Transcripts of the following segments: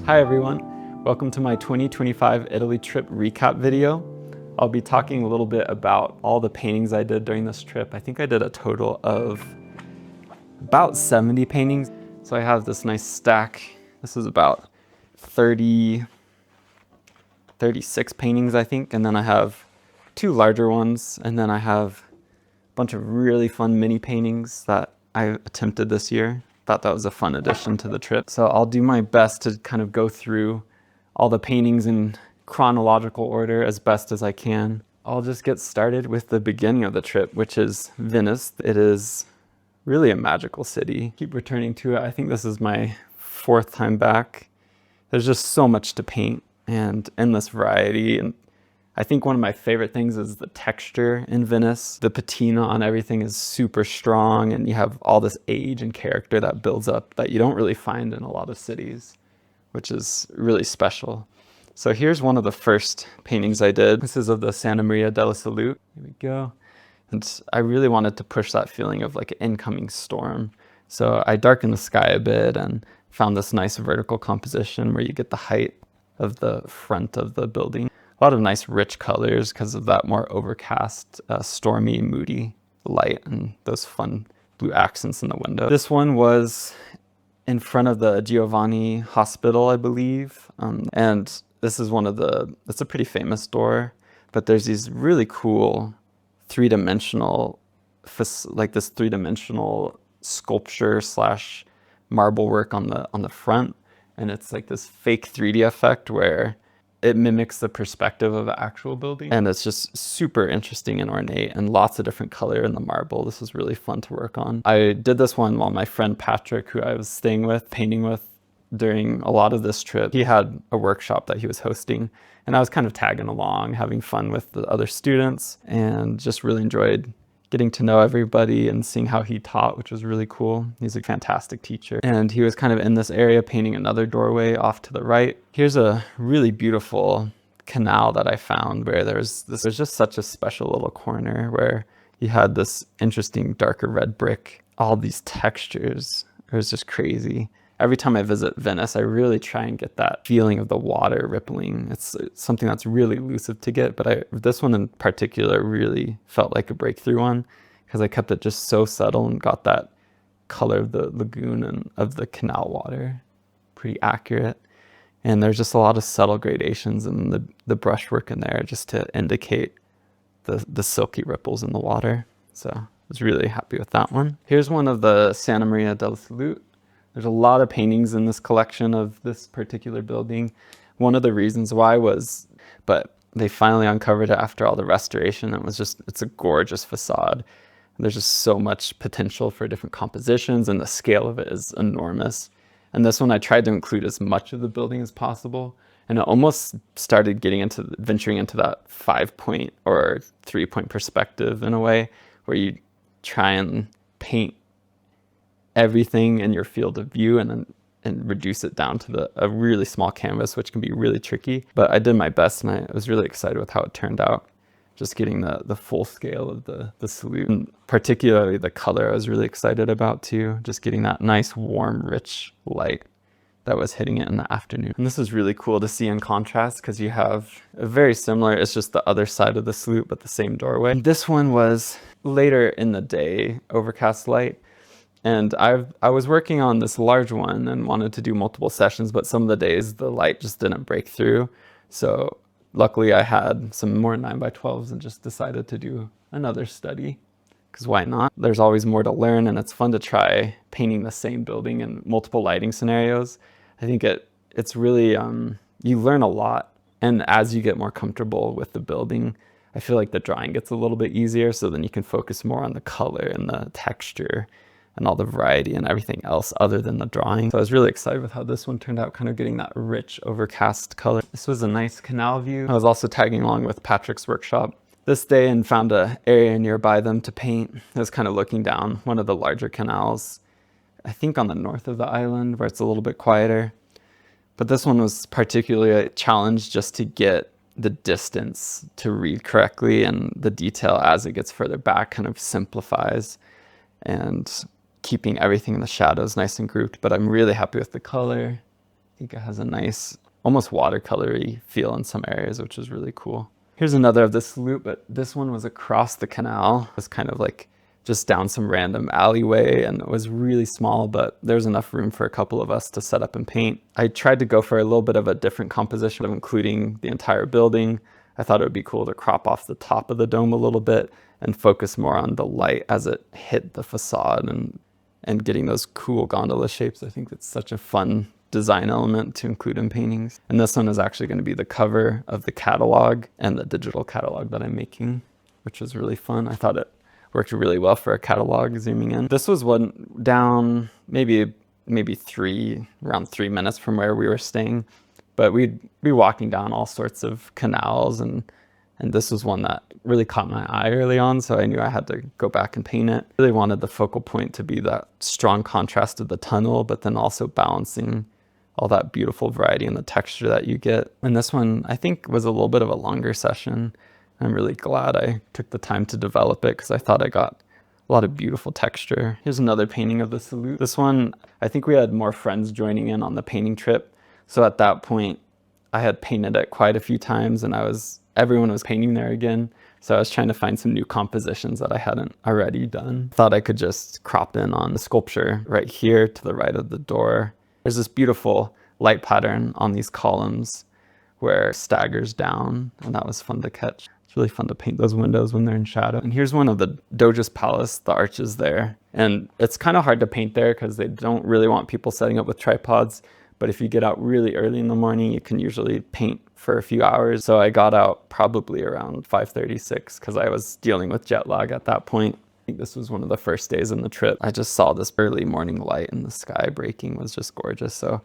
Hi everyone, welcome to my 2025 Italy trip recap video. I'll be talking a little bit about all the paintings I did during this trip. I think I did a total of about 70 paintings. So I have this nice stack. This is about 36 paintings, I think. And then I have two larger ones. And then I have a bunch of really fun mini paintings that I attempted this year. Thought that was a fun addition to the trip. So I'll do my best to kind of go through all the paintings in chronological order as best as I can. I'll just get started with the beginning of the trip, which is Venice. It is really a magical city. Keep returning to it. I think this is my fourth time back. There's just so much to paint and endless variety. And I think one of my favorite things is the texture in Venice. The patina on everything is super strong, and you have all this age and character that builds up that you don't really find in a lot of cities, which is really special. So here's one of the first paintings I did. This is of the Santa Maria della Salute. Here we go. And I really wanted to push that feeling of like an incoming storm. So I darkened the sky a bit and found this nice vertical composition where you get the height of the front of the building. A lot of nice rich colors because of that more overcast, stormy, moody light and those fun blue accents in the window. This one was in front of the Giovanni Hospital, I believe. And this is it's a pretty famous door, but there's these really cool three-dimensional sculpture slash marble work on the front. And it's like this fake 3D effect where it mimics the perspective of an actual building. And it's just super interesting and ornate and lots of different color in the marble. This was really fun to work on. I did this one while my friend Patrick, who I was staying with, painting with during a lot of this trip, he had a workshop that he was hosting. And I was kind of tagging along, having fun with the other students, and just really enjoyed getting to know everybody and seeing how he taught, which was really cool. He's a fantastic teacher. And he was kind of in this area painting another doorway off to the right. Here's a really beautiful canal that I found where there's just such a special little corner where you had this interesting darker red brick, all these textures. It was just crazy. Every time I visit Venice, I really try and get that feeling of the water rippling. It's something that's really elusive to get, but this one in particular really felt like a breakthrough one because I kept it just so subtle and got that color of the lagoon and of the canal water pretty accurate. And there's just a lot of subtle gradations in the brushwork in there just to indicate the silky ripples in the water. So I was really happy with that one. Here's one of the Santa Maria della Salute. There's a lot of paintings in this collection of this particular building. One of the reasons why but they finally uncovered it after all the restoration. It's a gorgeous facade. There's just so much potential for different compositions, and the scale of it is enormous. And this one, I tried to include as much of the building as possible. And it almost started venturing into that 5-point or 3-point perspective in a way, where you try and paint everything in your field of view and reduce it down to a really small canvas, which can be really tricky. But I did my best, and I was really excited with how it turned out. Just getting the full scale of the salute, and particularly the color I was really excited about too. Just getting that nice, warm, rich light that was hitting it in the afternoon. And this is really cool to see in contrast because you have a very similar, it's just the other side of the salute, but the same doorway. And this one was later in the day, overcast light. And I was working on this large one and wanted to do multiple sessions, but some of the days the light just didn't break through. So luckily I had some more 9x12s and just decided to do another study, because why not? There's always more to learn, and it's fun to try painting the same building in multiple lighting scenarios. I think it's really, you learn a lot. And as you get more comfortable with the building, I feel like the drawing gets a little bit easier, so then you can focus more on the color and the texture and all the variety and everything else other than the drawing. So I was really excited with how this one turned out, kind of getting that rich overcast color. This was a nice canal view. I was also tagging along with Patrick's workshop this day and found an area nearby them to paint. I was kind of looking down one of the larger canals, I think on the north of the island, where it's a little bit quieter. But this one was particularly a challenge just to get the distance to read correctly, and the detail as it gets further back kind of simplifies, and keeping everything in the shadows nice and grouped. But I'm really happy with the color I think it has a nice, almost watercolory feel in some areas, which is really cool. Here's another of the salute, but this one was across the canal. It was kind of like just down some random alleyway, and it was really small, but there's enough room for a couple of us to set up and paint. I tried to go for a little bit of a different composition of including the entire building. I thought it would be cool to crop off the top of the dome a little bit and focus more on the light as it hit the facade and getting those cool gondola shapes. I think it's such a fun design element to include in paintings. And this one is actually going to be the cover of the catalog and the digital catalog that I'm making, which was really fun. I thought it worked really well for a catalog zooming in. This was one down maybe around 3 minutes from where we were staying, but we'd be walking down all sorts of canals, and this was one that really caught my eye early on, so I knew I had to go back and paint it. I really wanted the focal point to be that strong contrast of the tunnel, but then also balancing all that beautiful variety in the texture that you get. And this one, I think, was a little bit of a longer session. I'm really glad I took the time to develop it because I thought I got a lot of beautiful texture. Here's another painting of the salute. This one, I think we had more friends joining in on the painting trip. So at that point, I had painted it quite a few times, and everyone was painting there again. So I was trying to find some new compositions that I hadn't already done. Thought I could just crop in on the sculpture right here to the right of the door. There's this beautiful light pattern on these columns where it staggers down, and that was fun to catch. It's really fun to paint those windows when they're in shadow. And here's one of the Doge's Palace, the arches there. And it's kind of hard to paint there because they don't really want people setting up with tripods. But if you get out really early in the morning, you can usually paint for a few hours. So I got out probably around 5:36 because I was dealing with jet lag at that point. I think this was one of the first days in the trip. I just saw this early morning light in the sky breaking was just gorgeous. So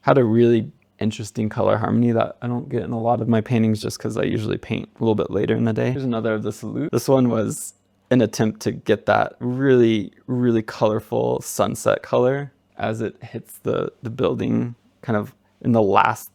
had a really interesting color harmony that I don't get in a lot of my paintings just because I usually paint a little bit later in the day. Here's another of the salute. This one was an attempt to get that really, really colorful sunset color as it hits the building kind of in the last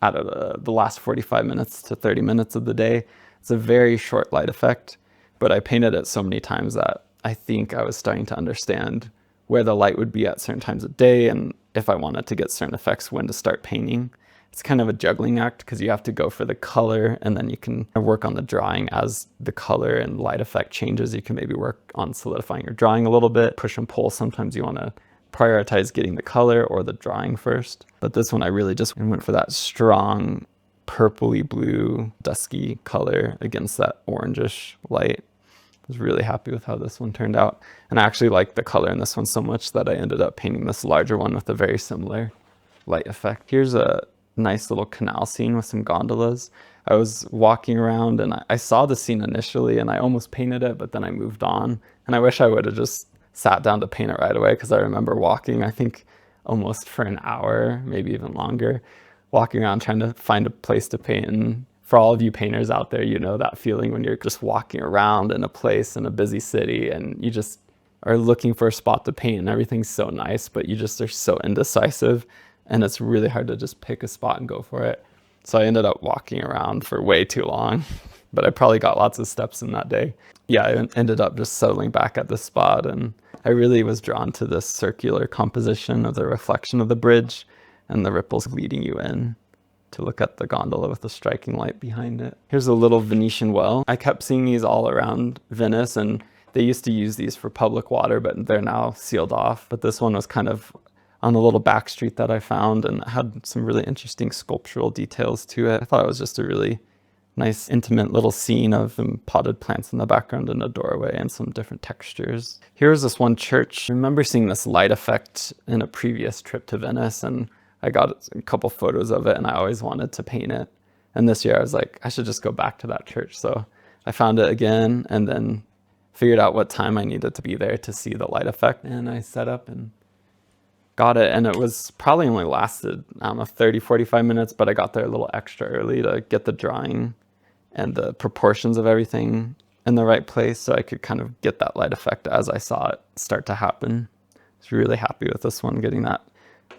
45 minutes to 30 minutes of the day. It's a very short light effect, but I painted it so many times that I think I was starting to understand where the light would be at certain times of day and if I wanted to get certain effects, when to start painting. It's kind of a juggling act because you have to go for the color and then you can work on the drawing as the color and light effect changes. You can maybe work on solidifying your drawing a little bit, push and pull. Sometimes you want to prioritize getting the color or the drawing first. But this one I really just went for that strong purpley blue dusky color against that orangish light. I was really happy with how this one turned out. And I actually liked the color in this one so much that I ended up painting this larger one with a very similar light effect. Here's a nice little canal scene with some gondolas. I was walking around and I saw the scene initially and I almost painted it, but then I moved on. And I wish I would have just sat down to paint it right away because I remember walking, I think almost for an hour, maybe even longer, walking around trying to find a place to paint. And for all of you painters out there, you know that feeling when you're just walking around in a place in a busy city and you just are looking for a spot to paint and everything's so nice, but you just are so indecisive and it's really hard to just pick a spot and go for it. So I ended up walking around for way too long, but I probably got lots of steps in that day. Yeah, I ended up just settling back at the spot, and I really was drawn to this circular composition of the reflection of the bridge and the ripples leading you in to look at the gondola with the striking light behind it. Here's a little Venetian well. I kept seeing these all around Venice, and they used to use these for public water, but they're now sealed off. But this one was kind of on a little back street that I found and had some really interesting sculptural details to it. I thought it was just a really nice, intimate little scene of some potted plants in the background and a doorway and some different textures. Here's this one church. I remember seeing this light effect in a previous trip to Venice, and I got a couple photos of it and I always wanted to paint it. And this year I was like, I should just go back to that church. So I found it again and then figured out what time I needed to be there to see the light effect. And I set up and got it, and it was probably only lasted, I don't know, 30, 45 minutes, but I got there a little extra early to get the drawing and the proportions of everything in the right place so I could kind of get that light effect as I saw it start to happen. I was really happy with this one, getting that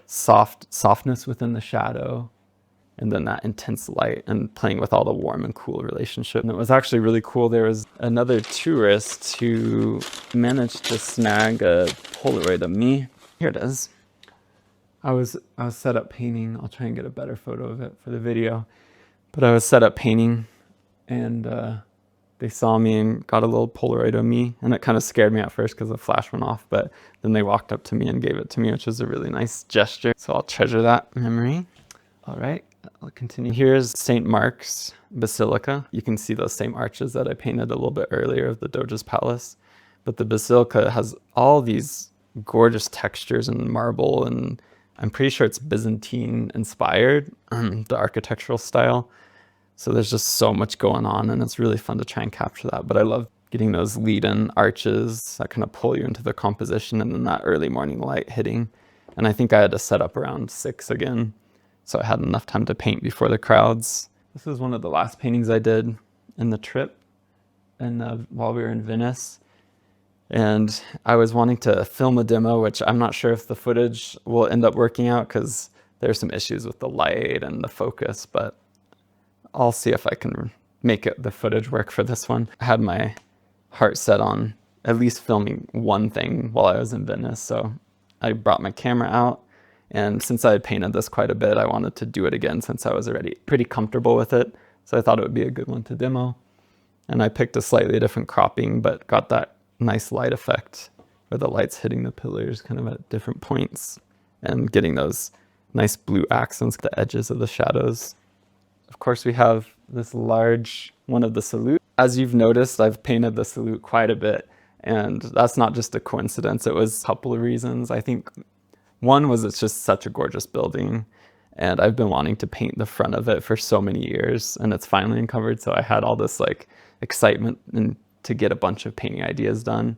softness within the shadow and then that intense light and playing with all the warm and cool relationship. And it was actually really cool. There was another tourist who managed to snag a Polaroid of me. Here it is. I was set up painting. I'll try and get a better photo of it for the video. But I was set up painting, and they saw me and got a little Polaroid of me, and it kind of scared me at first because the flash went off, but then they walked up to me and gave it to me, which was a really nice gesture. So I'll treasure that memory. All right, I'll continue. Here's St. Mark's Basilica. You can see those same arches that I painted a little bit earlier of the Doge's Palace, but the Basilica has all these gorgeous textures and marble, and I'm pretty sure it's Byzantine inspired, the architectural style. So there's just so much going on, and it's really fun to try and capture that. But I love getting those lead-in arches that kind of pull you into the composition, and then that early morning light hitting. And I think I had to set up around 6 again, so I had enough time to paint before the crowds. This is one of the last paintings I did in the trip, and while we were in Venice. And I was wanting to film a demo, which I'm not sure if the footage will end up working out because there's some issues with the light and the focus, but I'll see if I can make the footage work for this one. I had my heart set on at least filming one thing while I was in Venice, so I brought my camera out, and since I had painted this quite a bit, I wanted to do it again since I was already pretty comfortable with it, so I thought it would be a good one to demo. And I picked a slightly different cropping, but got that nice light effect where the light's hitting the pillars kind of at different points and getting those nice blue accents, the edges of the shadows. Of course, we have this large one of the salute. As you've noticed, I've painted the salute quite a bit, and that's not just a coincidence. It was a couple of reasons. I think one was it's just such a gorgeous building, and I've been wanting to paint the front of it for so many years, and it's finally uncovered. So I had all this like excitement and to get a bunch of painting ideas done.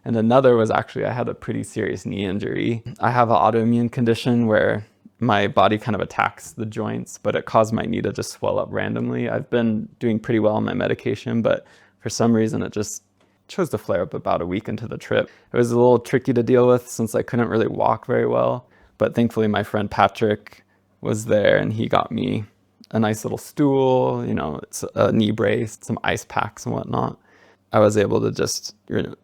And another was actually I had a pretty serious knee injury. I have an autoimmune condition where my body kind of attacks the joints, but it caused my knee to just swell up randomly. I've been doing pretty well on my medication, but for some reason it just chose to flare up about a week into the trip. It was a little tricky to deal with since I couldn't really walk very well, but thankfully my friend Patrick was there and he got me a nice little stool, you know, it's a knee brace, some ice packs and whatnot. I was able to just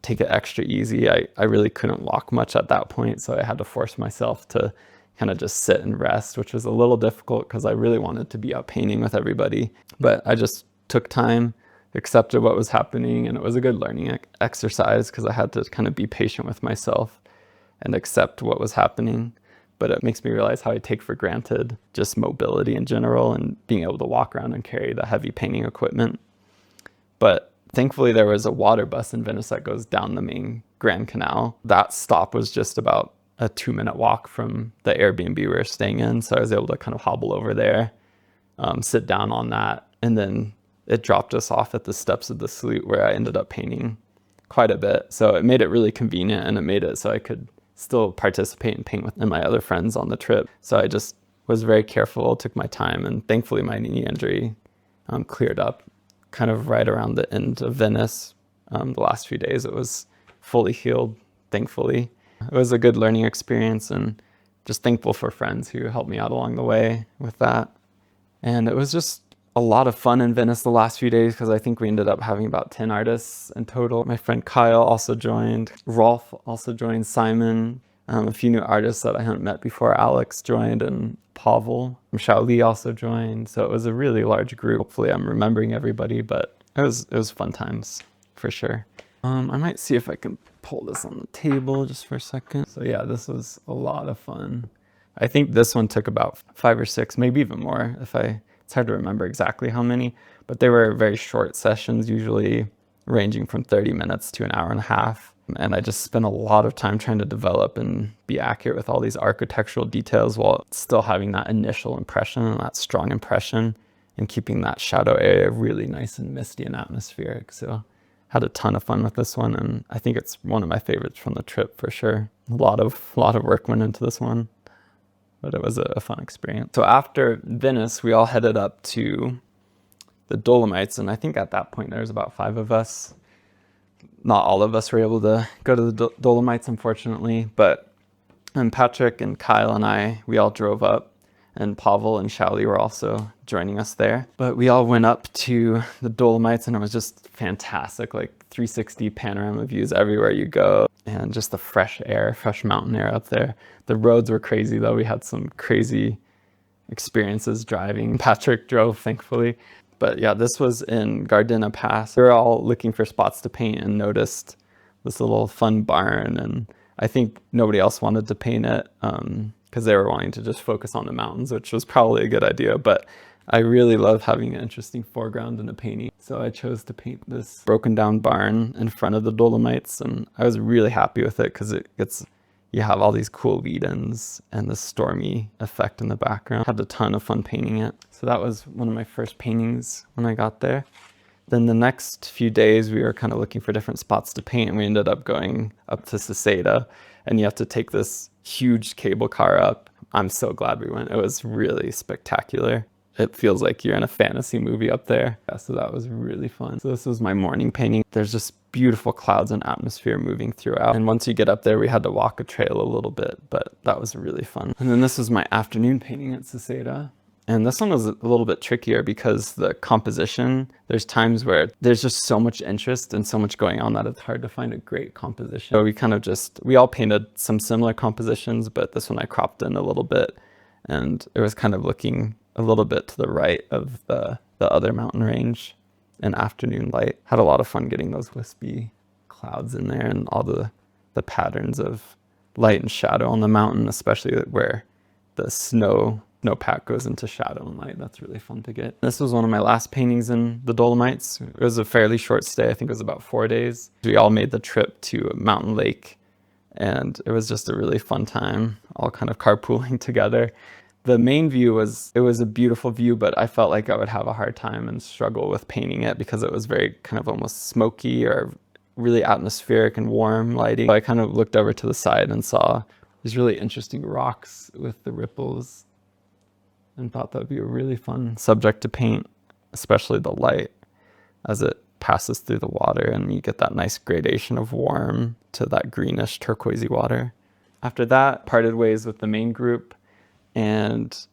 take it extra easy. I really couldn't walk much at that point, so I had to force myself to kind of just sit and rest, which was a little difficult because I really wanted to be out painting with everybody. But I just took time, accepted what was happening, and it was a good learning exercise because I had to kind of be patient with myself and accept what was happening. But it makes me realize how I take for granted just mobility in general and being able to walk around and carry the heavy painting equipment. But thankfully, there was a water bus in Venice that goes down the main Grand Canal. That stop was just about a 2-minute walk from the Airbnb we were staying in. So I was able to kind of hobble over there, sit down on that, and then it dropped us off at the steps of the salute where I ended up painting quite a bit. So it made it really convenient, and it made it so I could still participate and paint with my other friends on the trip. So I just was very careful, took my time, and thankfully my knee injury cleared up kind of right around the end of Venice. The last few days it was fully healed, thankfully. It was a good learning experience, and just thankful for friends who helped me out along the way with that. And it was just a lot of fun in Venice the last few days because I think we ended up having about 10 artists in total. My friend Kyle also joined, Rolf also joined, Simon, a few new artists that I hadn't met before, Alex joined, and Pavel. Xiaoli also joined. So it was a really large group. Hopefully I'm remembering everybody, but it was fun times for sure. I might see if I can pull this on the table just for a second. So yeah, this was a lot of fun. I think this one took about 5 or 6, maybe even more. It's hard to remember exactly how many, but they were very short sessions, usually ranging from 30 minutes to an hour and a half. And I just spent a lot of time trying to develop and be accurate with all these architectural details while still having that initial impression and that strong impression and keeping that shadow area really nice and misty and atmospheric. So had a ton of fun with this one, and I think it's one of my favorites from the trip for sure. A lot of work went into this one, but it was a fun experience. So after Venice, we all headed up to the Dolomites, and I think at that point there was about 5 of us. Not all of us were able to go to the Dolomites, unfortunately, but Patrick and Kyle and we all drove up, and Pavel and Xiaoli were also joining us there. But we all went up to the Dolomites, and it was just fantastic, like 360 panorama views everywhere you go. and just the fresh air, fresh mountain air up there. The roads were crazy though. We had some crazy experiences driving. Patrick drove, thankfully. But yeah, this was in Gardena Pass. We were all looking for spots to paint and noticed this little fun barn. And I think nobody else wanted to paint it because they were wanting to just focus on the mountains, which was probably a good idea. But I really love having an interesting foreground in a painting. So I chose to paint this broken down barn in front of the Dolomites. And I was really happy with it because you have all these cool lead-ins and the stormy effect in the background. Had a ton of fun painting it. So that was one of my first paintings when I got there. Then the next few days we were kind of looking for different spots to paint, and we ended up going up to Seseda, and you have to take this huge cable car up. I'm so glad we went. It was really spectacular. It feels like you're in a fantasy movie up there. Yeah, so that was really fun. So this was my morning painting. There's just beautiful clouds and atmosphere moving throughout. And once you get up there, we had to walk a trail a little bit, but that was really fun. And then this was my afternoon painting at Seseda. And this one was a little bit trickier because the composition, there's times where there's just so much interest and so much going on that it's hard to find a great composition. So we all painted some similar compositions, but this one I cropped in a little bit, and it was kind of looking a little bit to the right of the other mountain range in afternoon light. Had a lot of fun getting those wispy clouds in there and all the patterns of light and shadow on the mountain, especially where the snowpack goes into shadow and light. That's really fun to get. This was one of my last paintings in the Dolomites. It was a fairly short stay. I think it was about 4 days. We all made the trip to Mountain Lake, and it was just a really fun time, all kind of carpooling together. The main view it was a beautiful view, but I felt like I would have a hard time and struggle with painting it because it was very kind of almost smoky or really atmospheric and warm lighting. So I kind of looked over to the side and saw these really interesting rocks with the ripples and thought that would be a really fun subject to paint, especially the light as it passes through the water and you get that nice gradation of warm to that greenish turquoisey water. After that, parted ways with the main group and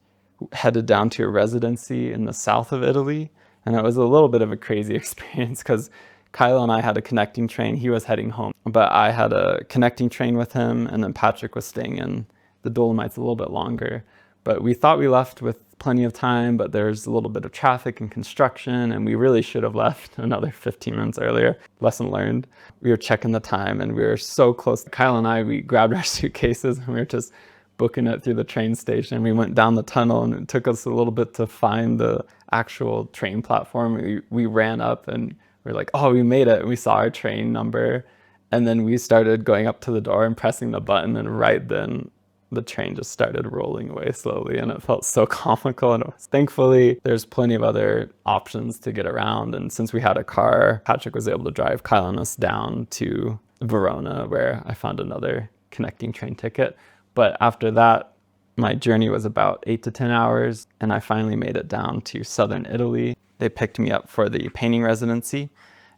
headed down to a residency in the south of Italy. And it was a little bit of a crazy experience because Kyle and I had a connecting train. He was heading home, but I had a connecting train with him, and then Patrick was staying in the Dolomites a little bit longer. But we thought we left with plenty of time, but there's a little bit of traffic and construction, and we really should have left another 15 minutes earlier. Lesson learned. We were checking the time, and we were so close. Kyle and I, we grabbed our suitcases, and we were just booking it through the train station. We went down the tunnel, and it took us a little bit to find the actual train platform. We ran up, and we're like, oh, we made it. And we saw our train number, and then we started going up to the door and pressing the button, and right then the train just started rolling away slowly, and it felt so comical. And thankfully, there's plenty of other options to get around. And since we had a car, Patrick was able to drive Kyle and us down to Verona, where I found another connecting train ticket. But after that, my journey was about 8 to 10 hours, and I finally made it down to southern Italy. They picked me up for the painting residency,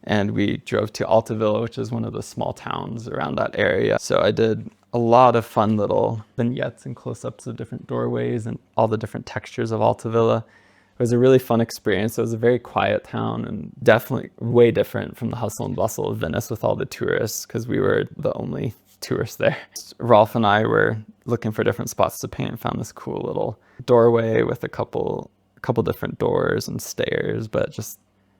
and we drove to Altavilla, which is one of the small towns around that area. So I did a lot of fun little vignettes and close-ups of different doorways and all the different textures of Altavilla. It was a really fun experience. It was a very quiet town and definitely way different from the hustle and bustle of Venice with all the tourists, because we were the only tourists there. Rolf and I were looking for different spots to paint and found this cool little doorway with a couple different doors and stairs, but just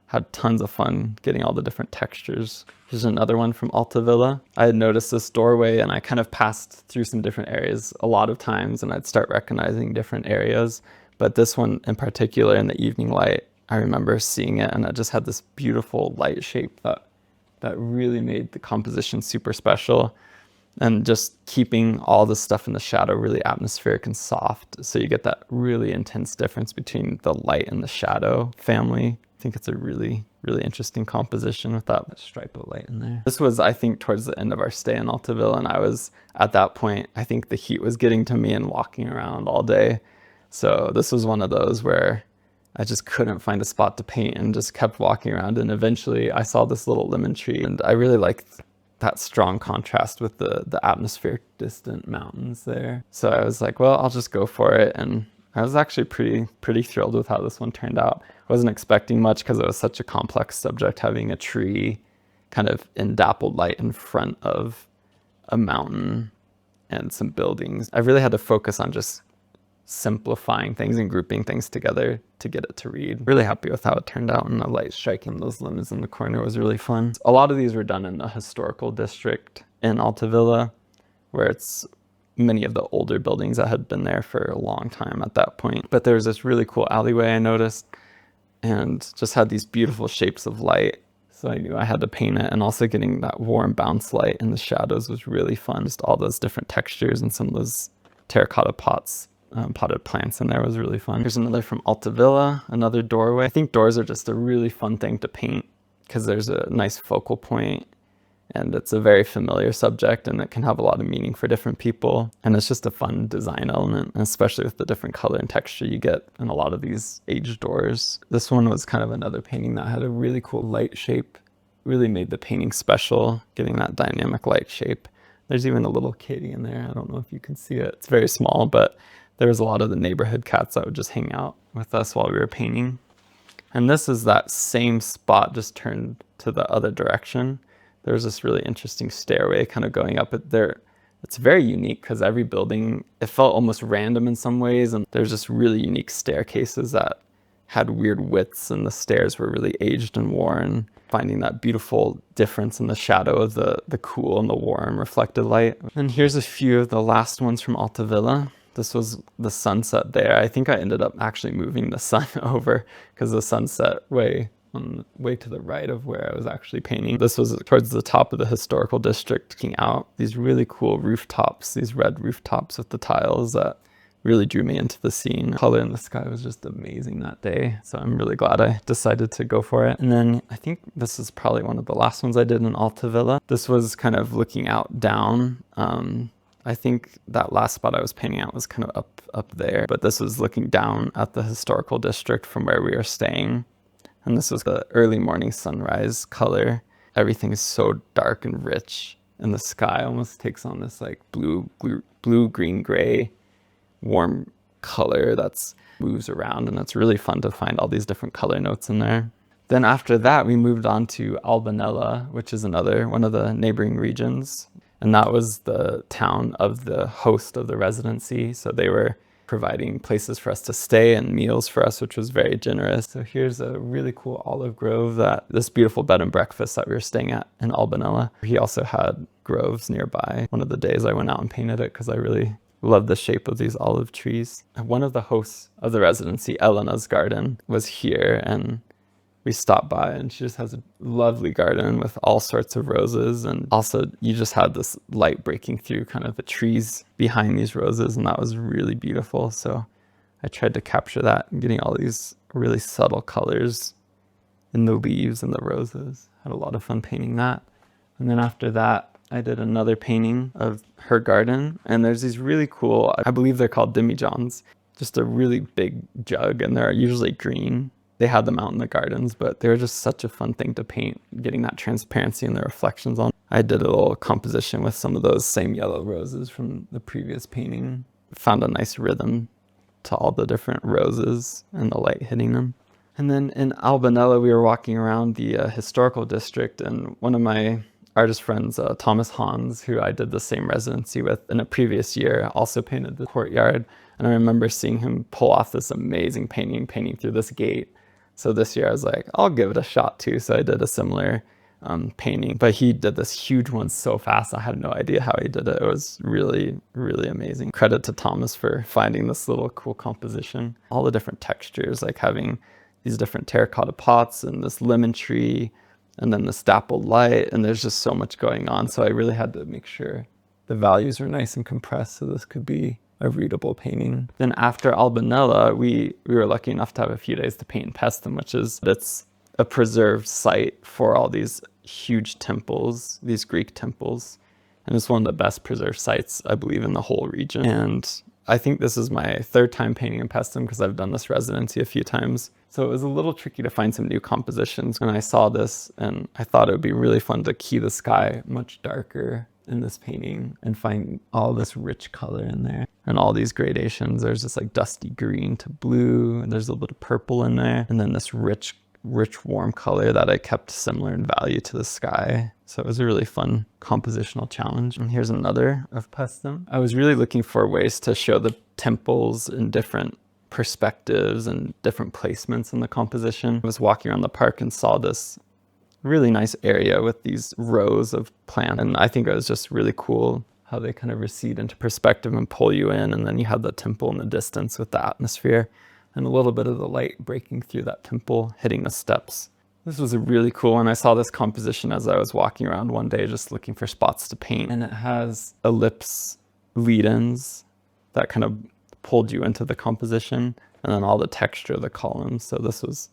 had tons of fun getting all the different textures. Here's another one from Altavilla. I had noticed this doorway, and I kind of passed through some different areas a lot of times, and I'd start recognizing different areas. But this one in particular, in the evening light, I remember seeing it, and it just had this beautiful light shape that really made the composition super special. And just keeping all the stuff in the shadow really atmospheric and soft. So you get that really intense difference between the light and the shadow family. I think it's a really, really interesting composition with that stripe of light in there. This was, I think, towards the end of our stay in Altavilla, and I was, at that point, I think the heat was getting to me and walking around all day. So this was one of those where I just couldn't find a spot to paint and just kept walking around. And eventually I saw this little lemon tree, and I really liked that strong contrast with the atmospheric distant mountains there. So I was like, well, I'll just go for it. And I was actually pretty thrilled with how this one turned out. I wasn't expecting much because it was such a complex subject, having a tree kind of in dappled light in front of a mountain and some buildings. I really had to focus on just simplifying things and grouping things together to get it to read. Really happy with how it turned out, and the light striking those lemons in the corner was really fun. A lot of these were done in the historical district in Altavilla, where it's many of the older buildings that had been there for a long time at that point. But there was this really cool alleyway I noticed, and just had these beautiful shapes of light. So I knew I had to paint it, and also getting that warm bounce light in the shadows was really fun. Just all those different textures and some of those terracotta pots, potted plants in there was really fun. Here's another from Altavilla, another doorway. I think doors are just a really fun thing to paint because there's a nice focal point, and it's a very familiar subject, and it can have a lot of meaning for different people. And it's just a fun design element, especially with the different color and texture you get in a lot of these aged doors. This one was kind of another painting that had a really cool light shape. Really made the painting special, getting that dynamic light shape. There's even a little kitty in there. I don't know if you can see it. It's very small, but there was a lot of the neighborhood cats that would just hang out with us while we were painting. And this is that same spot, just turned to the other direction. There's this really interesting stairway kind of going up there. It's very unique because every building, it felt almost random in some ways. And there's just really unique staircases that had weird widths, and the stairs were really aged and worn. Finding that beautiful difference in the shadow of the cool and the warm reflected light. And here's a few of the last ones from Altavilla. This was the sunset there. I think I ended up actually moving the sun over because the sunset way to the right of where I was actually painting. This was towards the top of the historical district, looking out. These really cool rooftops, these red rooftops with the tiles that really drew me into the scene. Color in the sky was just amazing that day, so I'm really glad I decided to go for it. And then I think this is probably one of the last ones I did in Altavilla. This was kind of looking out down. I think that last spot I was painting out was kind of up there, but this was looking down at the historical district from where we were staying. And this was the early morning sunrise color. Everything is so dark and rich, and the sky almost takes on this like blue, green, gray, warm color that's moves around, and it's really fun to find all these different color notes in there. Then after that, we moved on to Albanella, which is another one of the neighboring regions. And that was the town of the host of the residency. So they were providing places for us to stay and meals for us, which was very generous. So here's a really cool olive grove, this beautiful bed and breakfast that we were staying at in Albanella. He also had groves nearby. One of the days I went out and painted it because I really love the shape of these olive trees. One of the hosts of the residency, Elena's garden, was here, and we stopped by, and she just has a lovely garden with all sorts of roses. And also you just had this light breaking through kind of the trees behind these roses, and that was really beautiful. So I tried to capture that, and getting all these really subtle colors in the leaves and the roses. Had a lot of fun painting that. And then after that, I did another painting of her garden, and there's these really cool, I believe they're called demijohns, just a really big jug, and they're usually green. They had them out in the gardens, but they were just such a fun thing to paint, getting that transparency and the reflections on. I did a little composition with some of those same yellow roses from the previous painting. Found a nice rhythm to all the different roses and the light hitting them. And then in Albanella, we were walking around the historical district, and one of my artist friends, Thomas Hans, who I did the same residency with in a previous year, also painted the courtyard. And I remember seeing him pull off this amazing painting through this gate. So this year I was like, I'll give it a shot too. So I did a similar painting, but he did this huge one so fast. I had no idea how he did it. It was really, really amazing. Credit to Thomas for finding this little cool composition. All the different textures, like having these different terracotta pots and this lemon tree, and then this dappled light, and there's just so much going on. So I really had to make sure the values were nice and compressed so this could be a readable painting. Then after Albanella, we were lucky enough to have a few days to paint in Paestum, it's a preserved site for all these huge temples, these Greek temples. And it's one of the best preserved sites, I believe, in the whole region. And I think this is my third time painting in Paestum because I've done this residency a few times. So it was a little tricky to find some new compositions. When I saw this, and I thought it would be really fun to key the sky much darker in this painting and find all this rich color in there and all these gradations. There's this like dusty green to blue, and there's a little bit of purple in there, and then this rich rich, warm color that I kept similar in value to the sky. So it was a really fun compositional challenge. And here's another of Paestum. I was really looking for ways to show the temples in different perspectives and different placements in the composition. I was walking around the park and saw this really nice area with these rows of plants. And I think it was just really cool how they kind of recede into perspective and pull you in. And then you have the temple in the distance with the atmosphere and a little bit of the light breaking through that temple, hitting the steps. This was a really cool one. I saw this composition as I was walking around one day, just looking for spots to paint. And it has ellipse lead-ins that kind of pulled you into the composition, and then all the texture of the columns. So this was,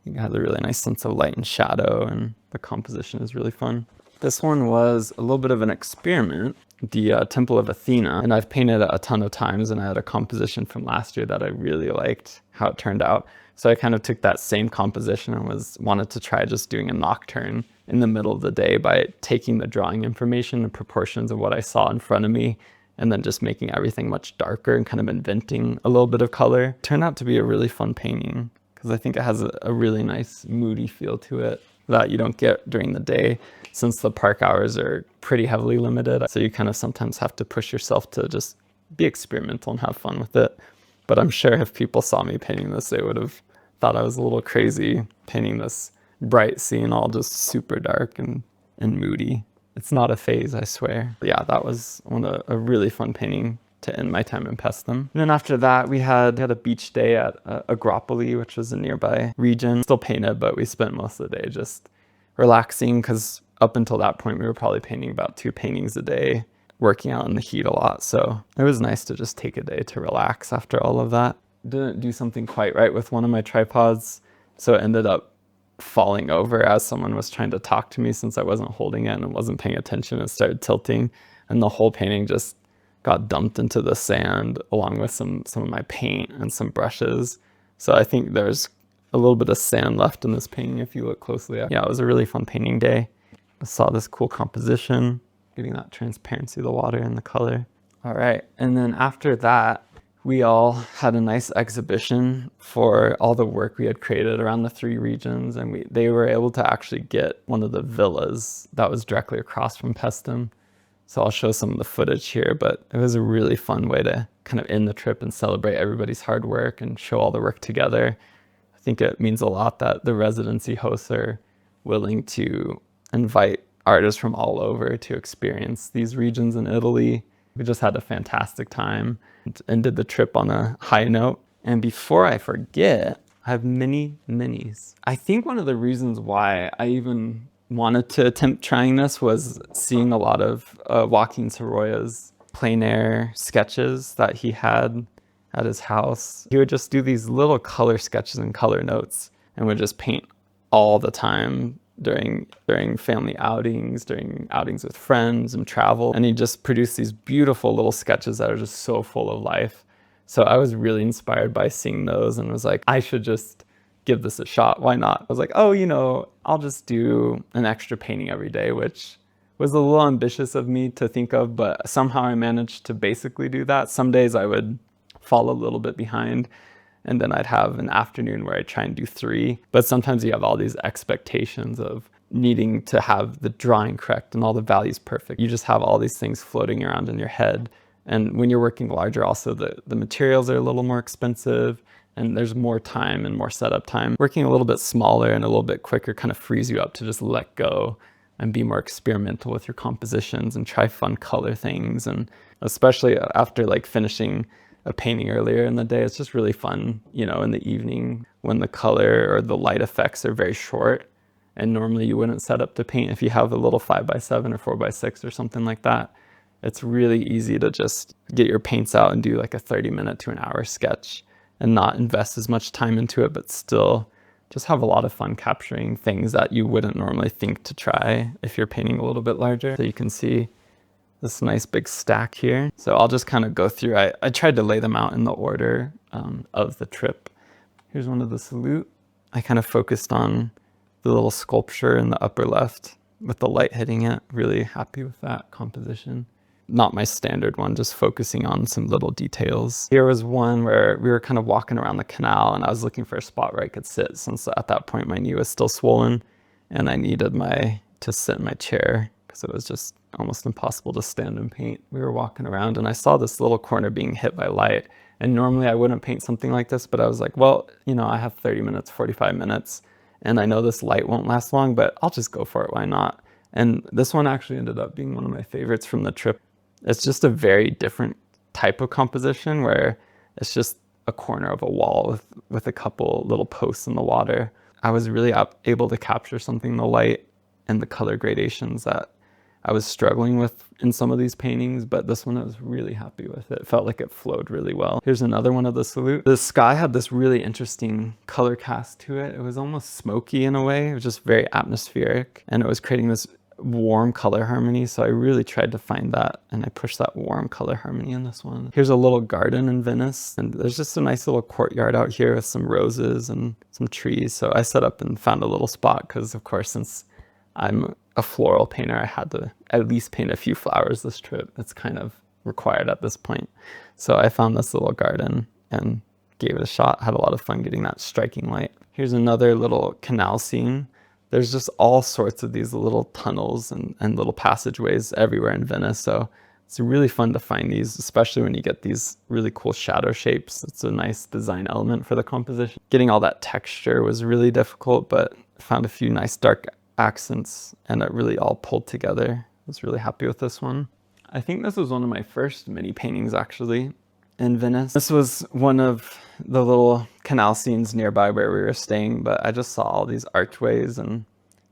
it had a really nice sense of light and shadow, and the composition is really fun. This one was a little bit of an experiment, the Temple of Athena, and I've painted it a ton of times, and I had a composition from last year that I really liked how it turned out. So I kind of took that same composition and wanted to try just doing a nocturne in the middle of the day by taking the drawing information and proportions of what I saw in front of me, and then just making everything much darker and kind of inventing a little bit of color. It turned out to be a really fun painting because I think it has a really nice moody feel to it that you don't get during the day, since the park hours are pretty heavily limited. So you kind of sometimes have to push yourself to just be experimental and have fun with it. But I'm sure if people saw me painting this, they would have thought I was a little crazy painting this bright scene all just super dark and moody. It's not a phase, I swear. But yeah, that was a really fun painting to end my time in Paestum. And then after that, we had a beach day at Agropoli, which was a nearby region. Still painted, but we spent most of the day just relaxing, because up until that point, we were probably painting about 2 paintings a day, working out in the heat a lot. So it was nice to just take a day to relax after all of that. Didn't do something quite right with one of my tripods, so it ended up falling over as someone was trying to talk to me, since I wasn't holding it and wasn't paying attention. It started tilting, and the whole painting just got dumped into the sand along with some of my paint and some brushes. So I think there's a little bit of sand left in this painting if you look closely. Yeah, it was a really fun painting day. I saw this cool composition, getting that transparency of the water and the color. All right, and then after that, we all had a nice exhibition for all the work we had created around the 3 regions, and they were able to actually get one of the villas that was directly across from Paestum. So I'll show some of the footage here, but it was a really fun way to kind of end the trip and celebrate everybody's hard work and show all the work together. I think it means a lot that the residency hosts are willing to invite artists from all over to experience these regions in Italy. We just had a fantastic time and ended the trip on a high note. And before I forget, I have many minis. I think one of the reasons why I even wanted to attempt trying this was seeing a lot of Joaquín Sorolla's plein-air sketches that he had at his house. He would just do these little color sketches and color notes, and would just paint all the time during family outings, during outings with friends and travel. And he just produced these beautiful little sketches that are just so full of life. So I was really inspired by seeing those, and was like, I should just give this a shot. Why not? I was like, oh, I'll just do an extra painting every day, which was a little ambitious of me to think of, but somehow I managed to basically do that. Some days I would fall a little bit behind, and then I'd have an afternoon where I try and do 3. But sometimes you have all these expectations of needing to have the drawing correct and all the values perfect. You just have all these things floating around in your head. And when you're working larger, also the materials are a little more expensive, and there's more time and more setup time. Working a little bit smaller and a little bit quicker kind of frees you up to just let go and be more experimental with your compositions and try fun color things. And especially after finishing a painting earlier in the day, it's just really fun, in the evening when the color or the light effects are very short. And normally you wouldn't set up to paint if you have a little 5x7 or 4x6 or something like that. It's really easy to just get your paints out and do a 30-minute to an hour sketch and not invest as much time into it, but still just have a lot of fun capturing things that you wouldn't normally think to try if you're painting a little bit larger. So you can see this nice big stack here. So I'll just kind of go through. I tried to lay them out in the order of the trip. Here's one of the salute. I kind of focused on the little sculpture in the upper left with the light hitting it. Really happy with that composition. not my standard one, just focusing on some little details. Here was one where we were kind of walking around the canal and I was looking for a spot where I could sit, since at that point my knee was still swollen and I needed to sit in my chair because it was just almost impossible to stand and paint. We were walking around and I saw this little corner being hit by light. And normally I wouldn't paint something like this, but I was like, well, you know, I have 30 minutes, 45 minutes, and I know this light won't last long, but I'll just go for it. Why not? And this one actually ended up being one of my favorites from the trip. It's just a very different type of composition where it's just a corner of a wall with a couple little posts in the water. I was really able to capture something in the light and the color gradations that I was struggling with in some of these paintings, but this one I was really happy with. It felt like it flowed really well. Here's another one of the Salute. The sky had this really interesting color cast to it. It was almost smoky in a way. It was just very atmospheric, and it was creating this warm color harmony. So I really tried to find that, and I pushed that warm color harmony in this one. Here's a little garden in Venice, and there's just a nice little courtyard out here with some roses and some trees. So I set up and found a little spot because, of course, since I'm a floral painter, I had to at least paint a few flowers this trip. It's kind of required at this point. So I found this little garden and gave it a shot. Had a lot of fun getting that striking light. Here's another little canal scene. There's just all sorts of these little tunnels and little passageways everywhere in Venice. So it's really fun to find these, especially when you get these really cool shadow shapes. It's a nice design element for the composition. Getting all that texture was really difficult, but found a few nice dark accents and it really all pulled together. I was really happy with this one. I think this was one of my first mini paintings actually in Venice. This was one of the little canal scenes nearby where we were staying, but I just saw all these archways and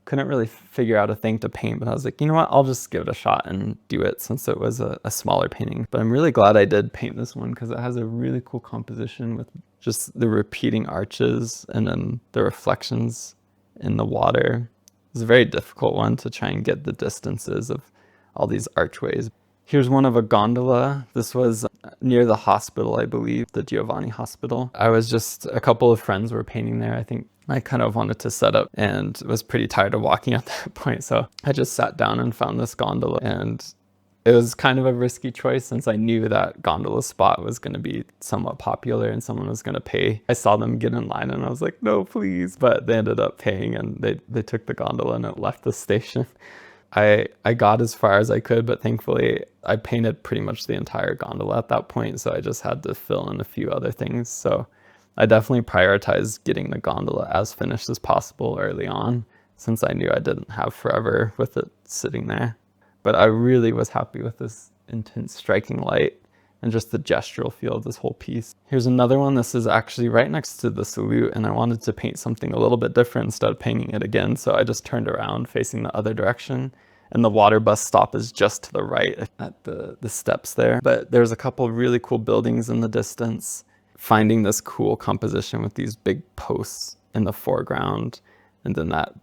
couldn't really figure out a thing to paint, but I was like, you know what, I'll just give it a shot and do it since it was a smaller painting. But I'm really glad I did paint this one because it has a really cool composition with just the repeating arches and then the reflections in the water. It's a very difficult one to try and get the distances of all these archways. Here's one of a gondola. This was near the hospital, I believe, the Giovanni Hospital. A couple of friends were painting there. I think I kind of wanted to set up and was pretty tired of walking at that point. So I just sat down and found this gondola, and it was kind of a risky choice since I knew that gondola spot was going to be somewhat popular and someone was going to pay. I saw them get in line and I was like, no, please. But they ended up paying and they took the gondola and it left the station. I got as far as I could, but thankfully I painted pretty much the entire gondola at that point. So I just had to fill in a few other things. So I definitely prioritized getting the gondola as finished as possible early on, since I knew I didn't have forever with it sitting there. But I really was happy with this intense striking light and just the gestural feel of this whole piece. Here's another one. This is actually right next to the Salute, and I wanted to paint something a little bit different instead of painting it again. So I just turned around facing the other direction, and the water bus stop is just to the right at the steps there. But there's a couple of really cool buildings in the distance. Finding this cool composition with these big posts in the foreground, and then that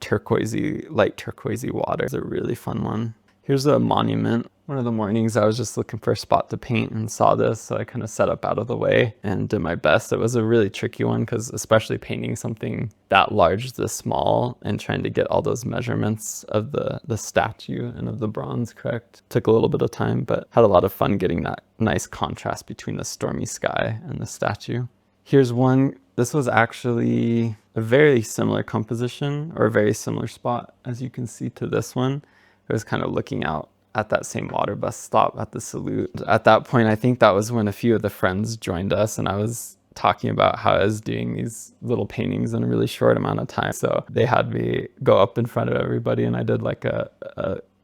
light turquoisey water is a really fun one. Here's a monument. One of the mornings I was just looking for a spot to paint and saw this, so I kind of set up out of the way and did my best. It was a really tricky one because especially painting something that large, this small, and trying to get all those measurements of the statue and of the bronze correct took a little bit of time, but had a lot of fun getting that nice contrast between the stormy sky and the statue. Here's one. This was actually a very similar composition or a very similar spot, as you can see, to this one. I was kind of looking out at that same water bus stop at the Salute. At that point, I think that was when a few of the friends joined us, and I was talking about how I was doing these little paintings in a really short amount of time. So they had me go up in front of everybody, and I did like a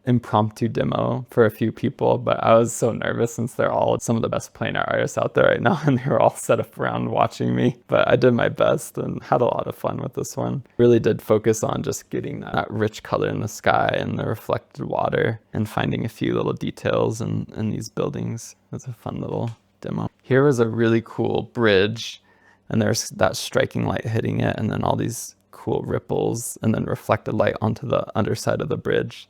impromptu demo for a few people, but I was so nervous since they're all some of the best plein air artists out there right now, and they were all set up around watching me. But I did my best and had a lot of fun with this one. Really did focus on just getting that rich color in the sky and the reflected water and finding a few little details in these buildings. It was a fun little demo. Here was a really cool bridge, and there's that striking light hitting it, and then all these cool ripples and then reflected light onto the underside of the bridge.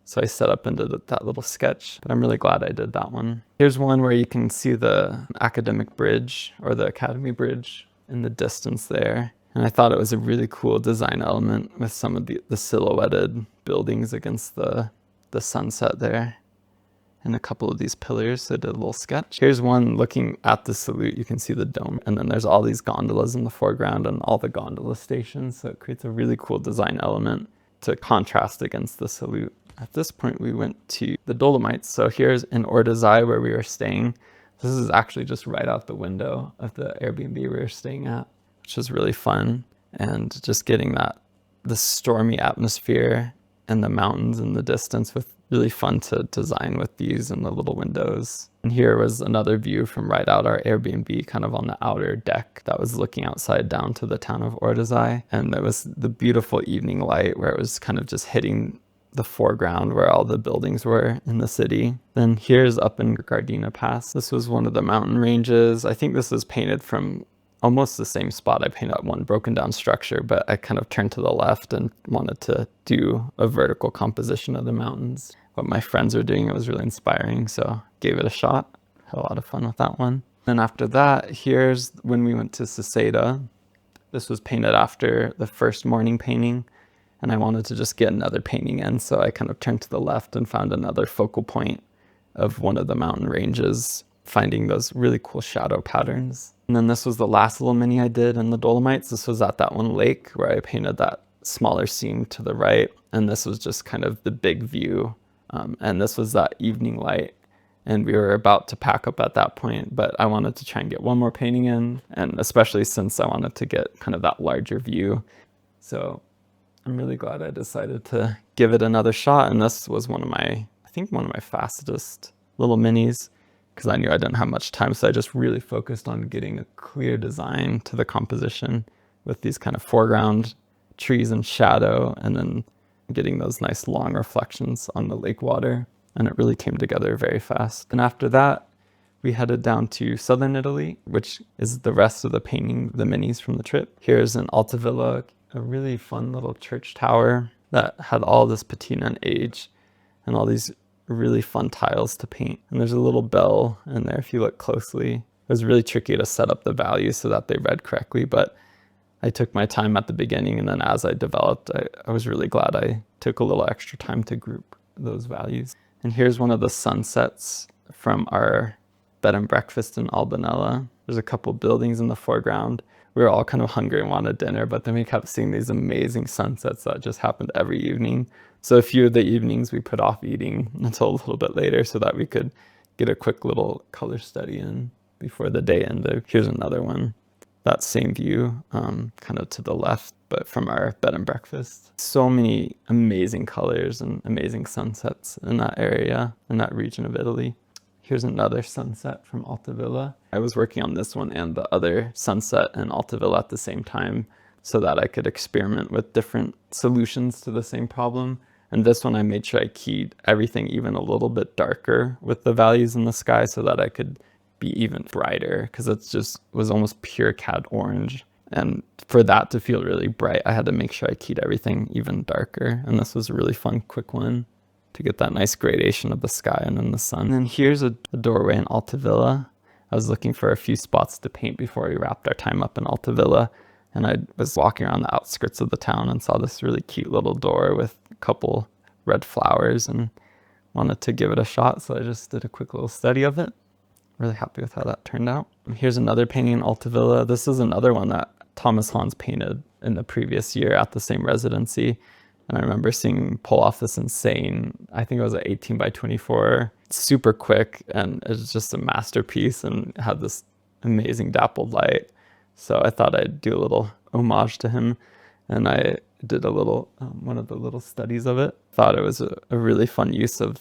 So I set up into that little sketch, but I'm really glad I did that one. Here's one where you can see the academic bridge or the academy bridge in the distance there. And I thought it was a really cool design element with some of the silhouetted buildings against the sunset there. and a couple of these pillars, so I did a little sketch. Here's one looking at the salute. You can see the dome, and then there's all these gondolas in the foreground and all the gondola stations, so it creates a really cool design element to contrast against the salute. At this point, we went to the Dolomites. So here's in Ordizai where we were staying. This is actually just right out the window of the Airbnb we were staying at, which was really fun. And just getting the stormy atmosphere and the mountains in the distance with really fun to design with these and the little windows. And here was another view from right out our Airbnb, kind of on the outer deck that was looking outside down to the town of Ordizai. And there was the beautiful evening light where it was kind of just hitting the foreground where all the buildings were in the city. Then here's up in Gardena Pass. This was one of the mountain ranges. I think this was painted from almost the same spot I painted one broken down structure, but I kind of turned to the left and wanted to do a vertical composition of the mountains. What my friends were doing, it was really inspiring, so gave it a shot. Had a lot of fun with that one. Then after that, here's when we went to Seseda. This was painted after the first morning painting, and I wanted to just get another painting in, so I kind of turned to the left and found another focal point of one of the mountain ranges, finding those really cool shadow patterns. And then this was the last little mini I did in the Dolomites. This was at that one lake where I painted that smaller scene to the right, and this was just kind of the big view. And this was that evening light, and we were about to pack up at that point, but I wanted to try and get one more painting in, and especially since I wanted to get kind of that larger view. So I'm really glad I decided to give it another shot, and this was I think one of my fastest little minis, because I knew I didn't have much time, so I just really focused on getting a clear design to the composition with these kind of foreground trees and shadow, and then getting those nice long reflections on the lake water, and it really came together very fast. And after that, we headed down to southern Italy, which is the rest of the painting, the minis from the trip. Here's an Alta Villa, a really fun little church tower that had all this patina and age and all these really fun tiles to paint. And there's a little bell in there if you look closely. It was really tricky to set up the values so that they read correctly, but I took my time at the beginning, and then as I developed, I was really glad I took a little extra time to group those values. And here's one of the sunsets from our bed and breakfast in Albanella. There's a couple buildings in the foreground. We were all kind of hungry and wanted dinner, but then we kept seeing these amazing sunsets that just happened every evening. So a few of the evenings we put off eating until a little bit later so that we could get a quick little color study in before the day ended. Here's another one. That same view, kind of to the left, but from our bed and breakfast. So many amazing colors and amazing sunsets in that area, in that region of Italy. Here's another sunset from Alta Villa. I was working on this one and the other sunset in Alta Villa at the same time so that I could experiment with different solutions to the same problem. And this one I made sure I keyed everything even a little bit darker with the values in the sky so that I could be even brighter, because it just was almost pure cad orange. And for that to feel really bright, I had to make sure I keyed everything even darker. And this was a really fun, quick one to get that nice gradation of the sky and then the sun. And then here's a doorway in Alta Villa. I was looking for a few spots to paint before we wrapped our time up in Alta Villa. And I was walking around the outskirts of the town and saw this really cute little door with a couple red flowers and wanted to give it a shot. So I just did a quick little study of it. Really happy with how that turned out. Here's another painting in Alta Villa. This is another one that Thomas Hans painted in the previous year at the same residency. And I remember seeing him pull off this insane, I think it was an 18 by 24, super quick, and it was just a masterpiece and had this amazing dappled light. So I thought I'd do a little homage to him, and I did a little, one of the little studies of it. Thought it was a really fun use of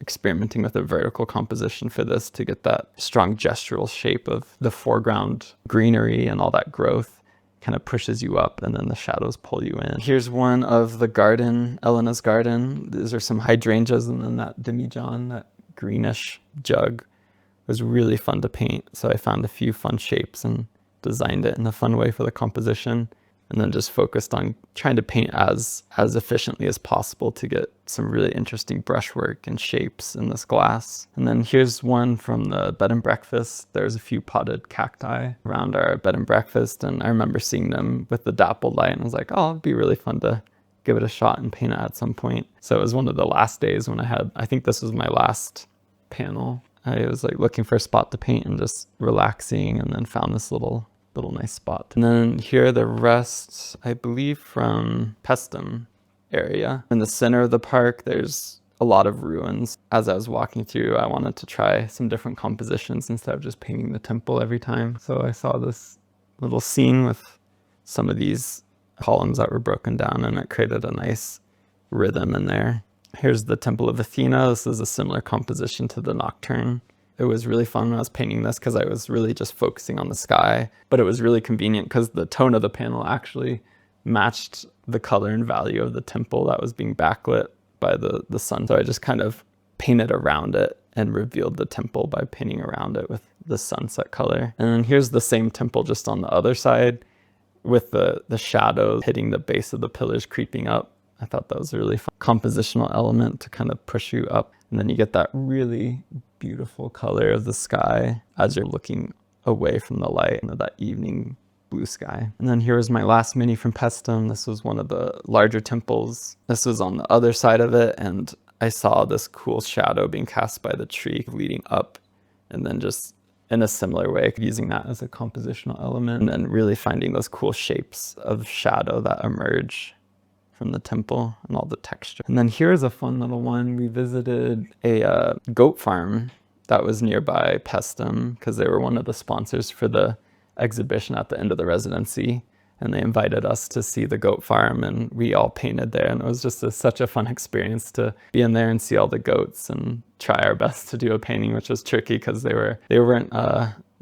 experimenting with a vertical composition for this to get that strong gestural shape of the foreground greenery and all that growth kind of pushes you up, and then the shadows pull you in. Here's one of the garden, Elena's garden. These are some hydrangeas, and then that demijohn, that greenish jug. It was really fun to paint, so I found a few fun shapes and designed it in a fun way for the composition, and then just focused on trying to paint as efficiently as possible to get some really interesting brushwork and shapes in this glass. And then here's one from the bed and breakfast. There's a few potted cacti around our bed and breakfast, and I remember seeing them with the dappled light, and I was like, oh, it'd be really fun to give it a shot and paint it at some point. So it was one of the last days when I think this was my last panel. I was like looking for a spot to paint and just relaxing, and then found this little nice spot. And then here are the rest, I believe, from Paestum area. In the center of the park, there's a lot of ruins. As I was walking through, I wanted to try some different compositions instead of just painting the temple every time. So I saw this little scene with some of these columns that were broken down, and it created a nice rhythm in there. Here's the Temple of Athena. This is a similar composition to the Nocturne. It was really fun when I was painting this because I was really just focusing on the sky, but it was really convenient because the tone of the panel actually matched the color and value of the temple that was being backlit by the sun. So I just kind of painted around it and revealed the temple by painting around it with the sunset color. And then here's the same temple just on the other side with the shadows hitting the base of the pillars creeping up. I thought that was a really fun compositional element to kind of push you up. And then you get that really beautiful color of the sky as you're looking away from the light, and that evening blue sky. And then here was my last mini from Paestum. This was one of the larger temples. This was on the other side of it, and I saw this cool shadow being cast by the tree leading up, and then just in a similar way, using that as a compositional element, and then really finding those cool shapes of shadow that emerge from the temple and all the texture. And then here's a fun little one. We visited a goat farm that was nearby Paestum because they were one of the sponsors for the exhibition at the end of the residency. And they invited us to see the goat farm, and we all painted there. And it was just such a fun experience to be in there and see all the goats and try our best to do a painting, which was tricky because they weren't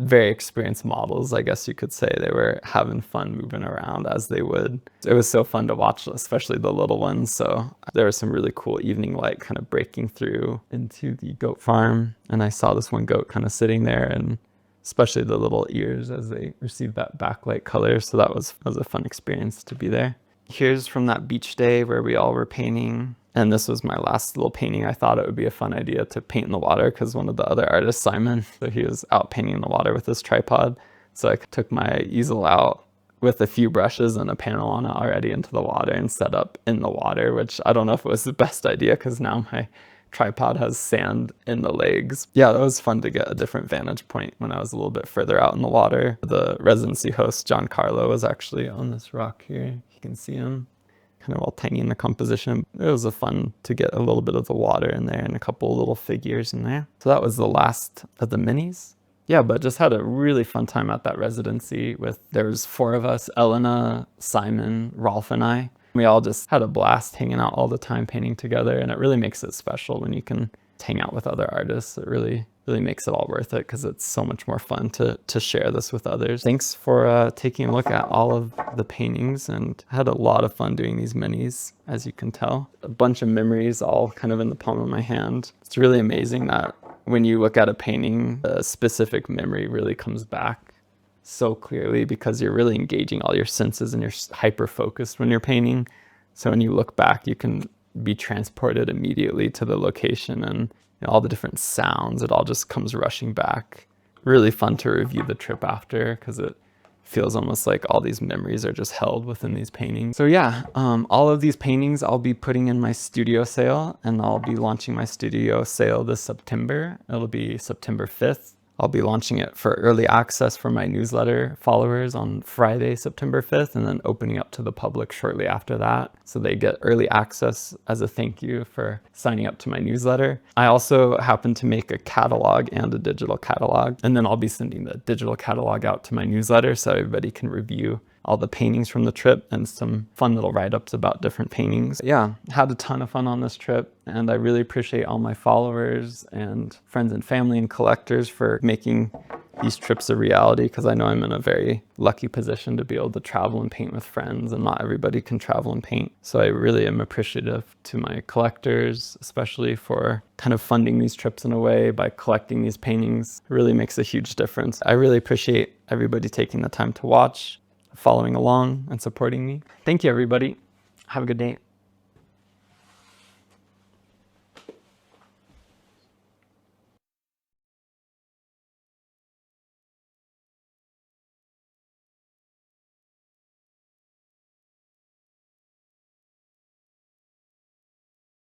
very experienced models, I guess you could say. They were having fun moving around as they would. It was so fun to watch, especially the little ones. So there was some really cool evening light kind of breaking through into the goat farm. And I saw this one goat kind of sitting there, and especially the little ears as they received that backlight color. So that was a fun experience to be there. Here's from that beach day where we all were painting. And this was my last little painting. I thought it would be a fun idea to paint in the water because one of the other artists, Simon, so he was out painting in the water with his tripod. So I took my easel out with a few brushes and a panel on it already into the water and set up in the water, which I don't know if it was the best idea because now my tripod has sand in the legs. Yeah, that was fun to get a different vantage point when I was a little bit further out in the water. The residency host, Giancarlo, was actually on this rock here. You can see him kind of all tiny in the composition. It was fun to get a little bit of the water in there and a couple of little figures in there. So that was the last of the minis. Yeah, but just had a really fun time at that residency there was 4 of us, Elena, Simon, Rolf, and I. We all just had a blast hanging out all the time painting together, and it really makes it special when you can hang out with other artists. It really makes it all worth it because it's so much more fun to share this with others. Thanks for taking a look at all of the paintings, and I had a lot of fun doing these minis, as you can tell. A bunch of memories all kind of in the palm of my hand. It's really amazing that when you look at a painting, a specific memory really comes back so clearly because you're really engaging all your senses and you're hyper focused when you're painting. So when you look back, you can be transported immediately to the location, and all the different sounds, it all just comes rushing back. Really fun to review the trip after because it feels almost like all these memories are just held within these paintings. So yeah, all of these paintings I'll be putting in my studio sale, and I'll be launching my studio sale this September. It'll be September 5th. I'll be launching it for early access for my newsletter followers on Friday, September 5th, and then opening up to the public shortly after that. So they get early access as a thank you for signing up to my newsletter. I also happen to make a catalog and a digital catalog, and then I'll be sending the digital catalog out to my newsletter so everybody can review all the paintings from the trip and some fun little write-ups about different paintings. Yeah, had a ton of fun on this trip, and I really appreciate all my followers and friends and family and collectors for making these trips a reality, because I know I'm in a very lucky position to be able to travel and paint with friends, and not everybody can travel and paint. So I really am appreciative to my collectors, especially for kind of funding these trips in a way by collecting these paintings. It really makes a huge difference. I really appreciate everybody taking the time to watch, following along, and supporting me. Thank you, everybody. Have a good day.